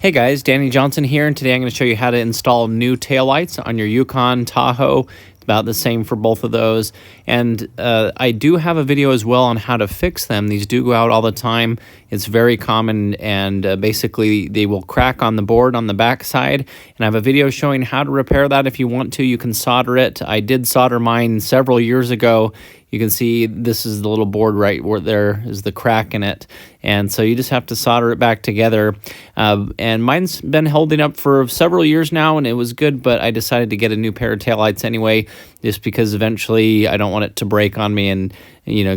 Hey guys, Danny Johnson here, and today I'm going to show you how to install new taillights on your Yukon Tahoe. It's about the same for both of those. And I do have a video as well on how to fix them. These do go out all the time. It's very common, and basically they will crack on the board on the back side. And I have a video showing how to repair that. If you want to, you can solder it. I did solder mine several years ago. You can see this is the little board right where there is the crack in it. And so you just have to solder it back together. And mine's been holding up for several years now, and it was good, but I decided to get a new pair of taillights anyway, just because eventually I don't want it to break on me and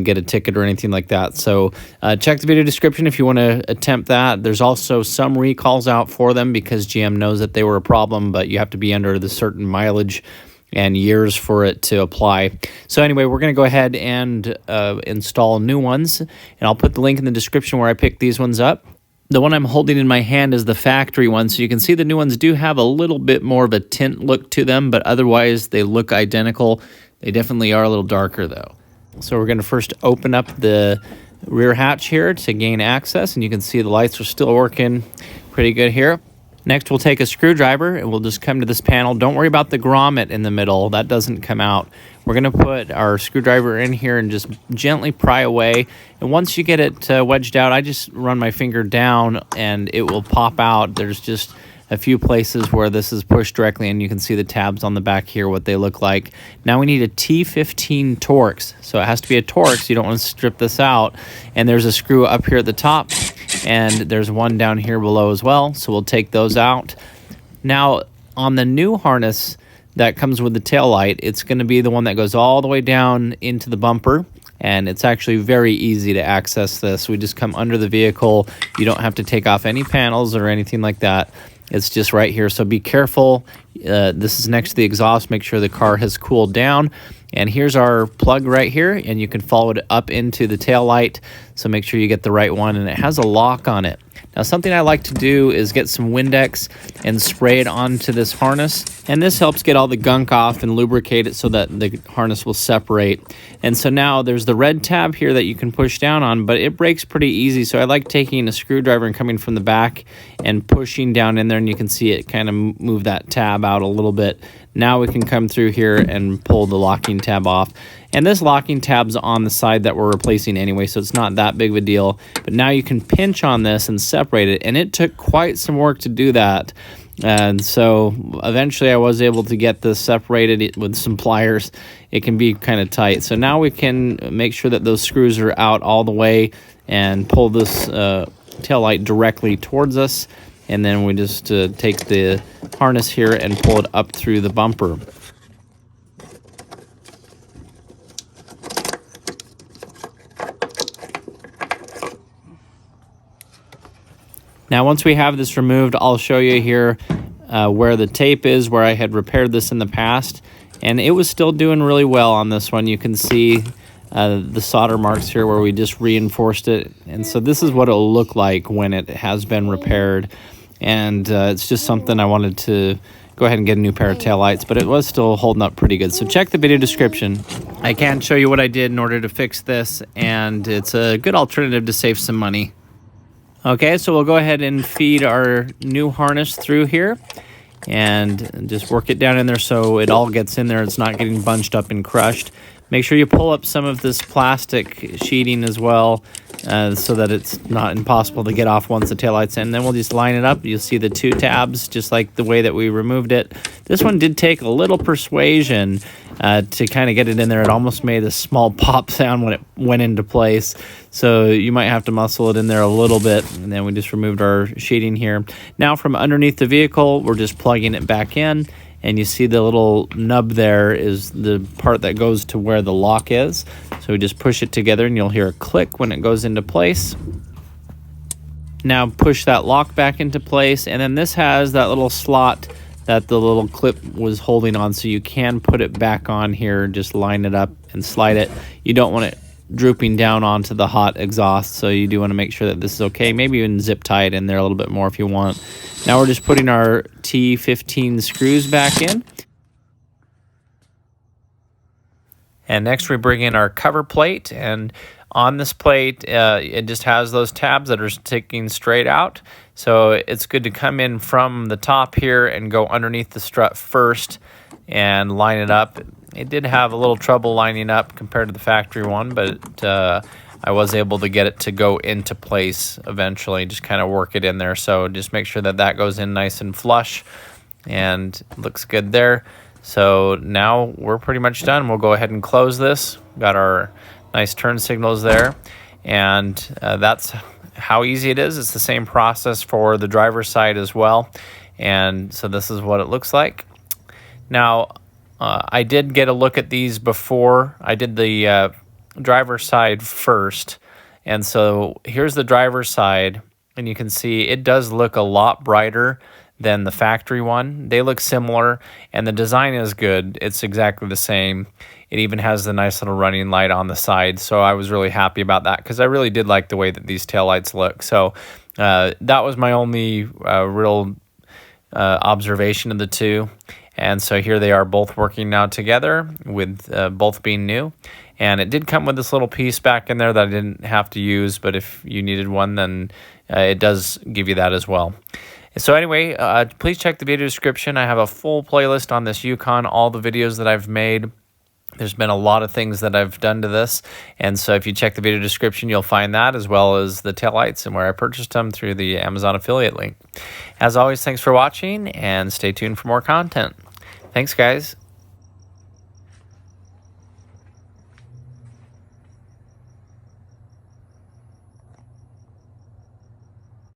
get a ticket or anything like that. So check the video description if you want to attempt that. There's also some recalls out for them because GM knows that they were a problem, but you have to be under the certain mileage and years for it to apply. So anyway, we're going to go ahead and install new ones, and I'll put the link in the description where I picked these ones up. The one I'm holding in my hand is the factory one, so you can see the new ones do have a little bit more of a tint look to them, but otherwise they look identical. They definitely are a little darker though. So we're going to first open up the rear hatch here to gain access, and you can see the lights are still working pretty good here. Next, we'll take a screwdriver and we'll just come to this panel. Don't worry about the grommet in the middle. That doesn't come out. We're going to put our screwdriver in here and just gently pry away. And once you get it wedged out, I just run my finger down and it will pop out. There's just a few places where this is pushed directly, and you can see the tabs on the back here, what they look like. Now we need a T15 Torx. So it has to be a Torx. You don't want to strip this out. And there's a screw up here at the top, and there's one down here below as well. So we'll take those out. Now on the new harness that comes with the tail light, it's going to be the one that goes all the way down into the bumper. And it's actually very easy to access this. We just come under the vehicle. You don't have to take off any panels or anything like that. It's just right here, so be careful. This is next to the exhaust. Make sure the car has cooled down. And here's our plug right here, and you can follow it up into the tail light. So make sure you get the right one, and it has a lock on it. Now, something I like to do is get some Windex and spray it onto this harness. And this helps get all the gunk off and lubricate it so that the harness will separate. And so now there's the red tab here that you can push down on, but it breaks pretty easy. So I like taking a screwdriver and coming from the back and pushing down in there, and you can see it kind of move that tab out a little bit. Now we can come through here and pull the locking tab off. And this locking tab's on the side that we're replacing anyway, so it's not that big of a deal. But now you can pinch on this and separate it, and it took quite some work to do that. And so eventually I was able to get this separated with some pliers. It can be kind of tight. So now we can make sure that those screws are out all the way and pull this tail light directly towards us. And then we just take the harness here and pull it up through the bumper. Now, once we have this removed, I'll show you here where the tape is, where I had repaired this in the past. And it was still doing really well on this one. You can see the solder marks here where we just reinforced it. And so this is what it'll look like when it has been repaired. And it's just something I wanted to go ahead and get a new pair of taillights, but it was still holding up pretty good. So check the video description. I can show you what I did in order to fix this, and it's a good alternative to save some money. Okay, so we'll go ahead and feed our new harness through here and just work it down in there so it all gets in there. It's not getting bunched up and crushed. Make sure you pull up some of this plastic sheeting as well so that it's not impossible to get off once the taillight's in. Then we'll just line it up. You'll see the two tabs just like the way that we removed it. This one did take a little persuasion to kind of get it in there. It almost made a small pop sound when it went into place. So you might have to muscle it in there a little bit. And then we just removed our sheeting here. Now from underneath the vehicle, we're just plugging it back in. And you see the little nub there is the part that goes to where the lock is. So we just push it together and you'll hear a click when it goes into place. Now push that lock back into place. And then this has that little slot that the little clip was holding on. So you can put it back on here, just line it up and slide it. You don't want it drooping down onto the hot exhaust, so you do want to make sure that this is okay. Maybe even zip tie it in there a little bit more if you want. Now we're just putting our T15 screws back in. And next we bring in our cover plate, and on this plate it just has those tabs that are sticking straight out. So it's good to come in from the top here and go underneath the strut first and line it up. It did have a little trouble lining up compared to the factory one, but I was able to get it to go into place eventually, just kind of work it in there. So just make sure that that goes in nice and flush and looks good there. So now we're pretty much done. We'll go ahead and close this. Got our nice turn signals there, and that's how easy it is. It's the same process for the driver's side as well, and so this is what it looks like. Now I did get a look at these before. I did the driver's side first, and so here's the driver's side, and you can see it does look a lot brighter than the factory one. They look similar, and the design is good. It's exactly the same. It even has the nice little running light on the side, so I was really happy about that because I really did like the way that these taillights look. So that was my only real observation of the two. And so here they are both working now together with both being new. And it did come with this little piece back in there that I didn't have to use, but if you needed one, then it does give you that as well. So anyway, please check the video description. I have a full playlist on this Yukon, all the videos that I've made. There's been a lot of things that I've done to this, and so if you check the video description, you'll find that, as well as the taillights and where I purchased them through the Amazon affiliate link. As always, thanks for watching, and stay tuned for more content. Thanks, guys.